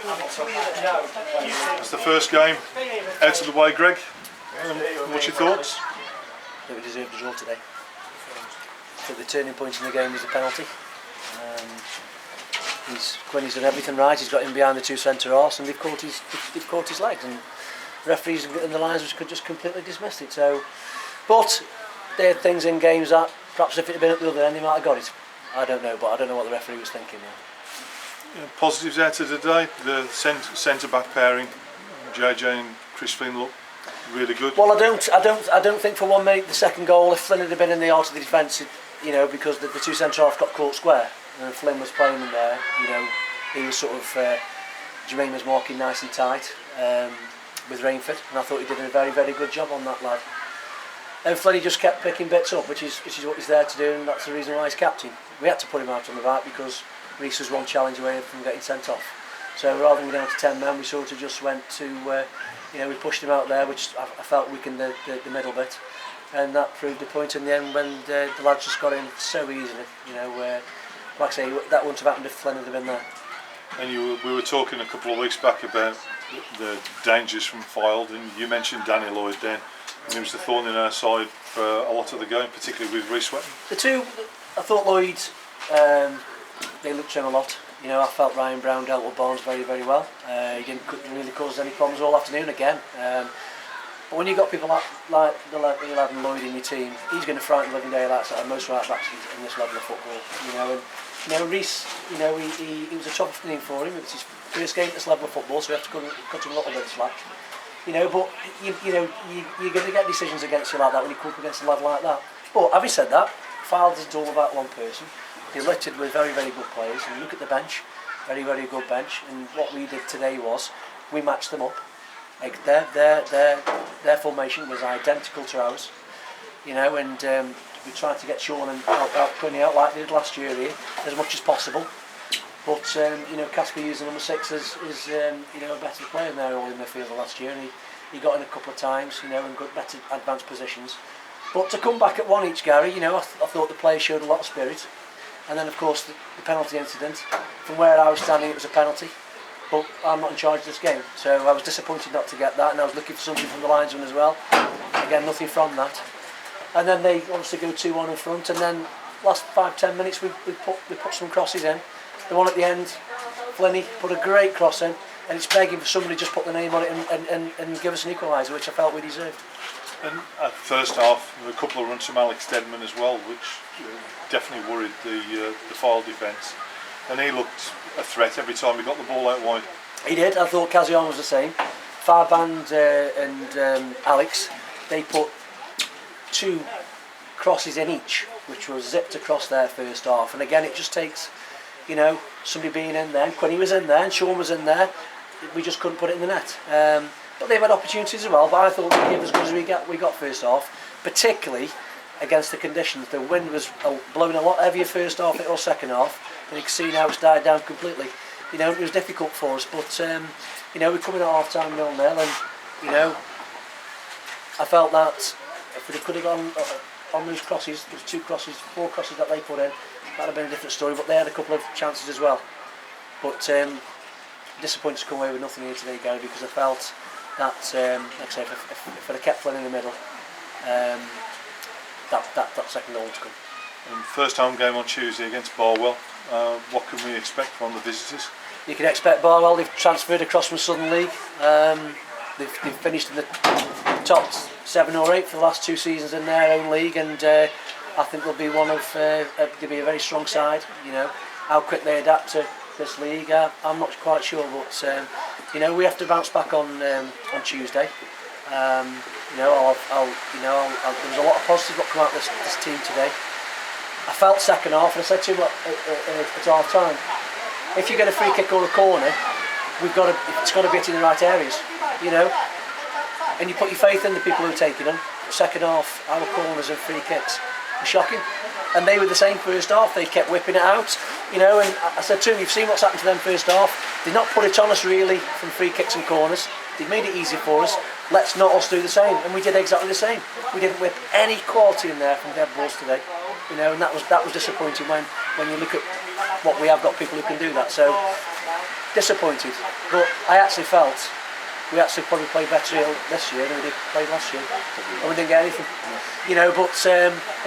It's the first game out of the way, Greg. What's your thoughts? I think we deserved a draw today. I think the turning point in the game was the penalty. Quinny's done everything right. He's got in behind the two centre halves, and they've caught his legs. And the referees and the linesmen could just completely dismiss it. So, but there are things in games that perhaps if it had been at the other end, they might have got it. I don't know, but I don't know what the referee was thinking now. Yeah, positives out of the day. The centre back pairing, JJ and Chris Flynn, look really good. Well, I don't think for 1 minute the second goal, if Flynn had been in the heart of the defence, because the two centre half got caught square, and Flynn was playing in there. He was sort of Jermaine was marking nice and tight with Rainford, and I thought he did a very, very good job on that lad. And Flynn just kept picking bits up, which is what he's there to do, and that's the reason why he's captain. We had to put him out on the right because Reece was one challenge away from getting sent off. So rather than going down to 10 men, we sort of just went to, we pushed him out there, which I felt weakened the middle bit, and that proved the point in the end when the lads just got in so easily. Like I say, that wouldn't have happened if Flynn had been there. And we were talking a couple of weeks back about the dangers from Fylde, and you mentioned Danny Lloyd then, and he was the thorn in our side for a lot of the game, particularly with Reece Wetton. The two, I thought Lloyd, they looked to him a lot. I felt Ryan Brown dealt with Barnes very, very well. He didn't really cause any problems all afternoon again. But when you've got people like the 11 Lloyd in your team, he's going to frighten the living daylights out of most right backs in this level of football. And Reece, he was a tough afternoon for him. It was his first game at this level of football, so we have to cut him a little bit of slack. But you're going to get decisions against you like that when you come up against a lad like that. But having said that, Fylde isn't all about one person. They're littered with very, very good players. And look at the bench, very, very good bench. And what we did today was we matched them up. Like their formation was identical to ours, and we tried to get Sean and Quinny out like they did last year here as much as possible. But Casper using number 6 is a better player than they're all in midfield last year, and he got in a couple of times, and got better advanced positions. But to come back at one each, Gary, I thought the players showed a lot of spirit. And then, of course, the penalty incident. From where I was standing, it was a penalty. But I'm not in charge of this game, so I was disappointed not to get that, and I was looking for something from the linesman as well. Again, nothing from that. And then they obviously go 2-1 in front, and then last 5-10 minutes we put some crosses in. The one at the end, Flinny put a great cross in, and it's begging for somebody to just put the name on it and give us an equaliser, which I felt we deserved. And at first half, there were a couple of runs from Alex Steadman as well, which definitely worried the Fylde defence. And he looked a threat every time he got the ball out wide. He did. I thought Cazion was the same. Farband and Alex, they put 2 crosses in each, which was zipped across their first half. And again, it just takes, somebody being in there. Quinny was in there and Sean was in there. We just couldn't put it in the net. But they've had opportunities as well. But I thought we gave as good as we got first half, particularly against the conditions. The wind was blowing a lot heavier first half or second half, and you can see now it's died down completely. It was difficult for us, but we're coming at half time 0-0, and I felt that if we could have gone on those crosses, there's 4 crosses that they put in, that'd have been a different story. But they had a couple of chances as well. But disappointed to come away with nothing here today, Gary, because I felt that, like I say, if I'd have kept Flynn in the middle, that second goal would come. First home game on Tuesday against Barwell. What can we expect from the visitors? You can expect Barwell. They've transferred across from Southern League. They've finished in the top 7 or 8 for the last 2 seasons in their own league, and I think they'll be they'll be a very strong side. How quick they adapt to this league, I'm not quite sure, but we have to bounce back on Tuesday. There was a lot of positives that come out of this team today. I felt second half, and I said to him at half time, if you get a free kick or a corner, it's got to be in the right areas, and you put your faith in the people who are taking them. Second half, our corners and free kicks were shocking, and they were the same first half. They kept whipping it out, and I said to him, you've seen what's happened to them first half. They've not put it on us really from free kicks and corners. They've made it easy for us. Let's not us do the same, and we did exactly the same. We didn't whip any quality in there from dead balls today, and that was disappointing when you look at what we have got, people who can do that. So disappointed, but I actually felt we actually probably played better this year than we did play last year, and we didn't get anything. You know, but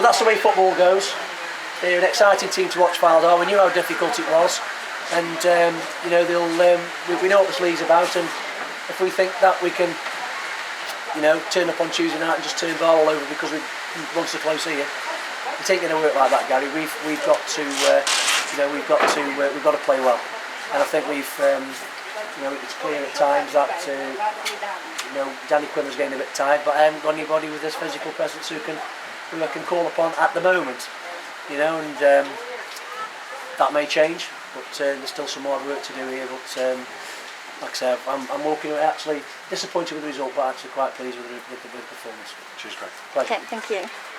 that's the way football goes. They're an exciting team to watch, Fylde. We knew how difficult it was, and you know, we know what this league's about, and if we think that we can, you know, turn up on Tuesday night and just turn Barwell over because we won so close here, it ain't going to work like that, Gary. We've got to, you know, we've got to play well, and I think we've, you know, it's clear at times that, you know, Danny Quinn was getting a bit tired, but I haven't got anybody with this physical presence who I can call upon at the moment, you know, and that may change, but there's still some more work to do here. But like I said, I'm walking away actually disappointed with the result, but actually quite pleased with the performance. Cheers, Greg. Pleasure. Okay, thank you.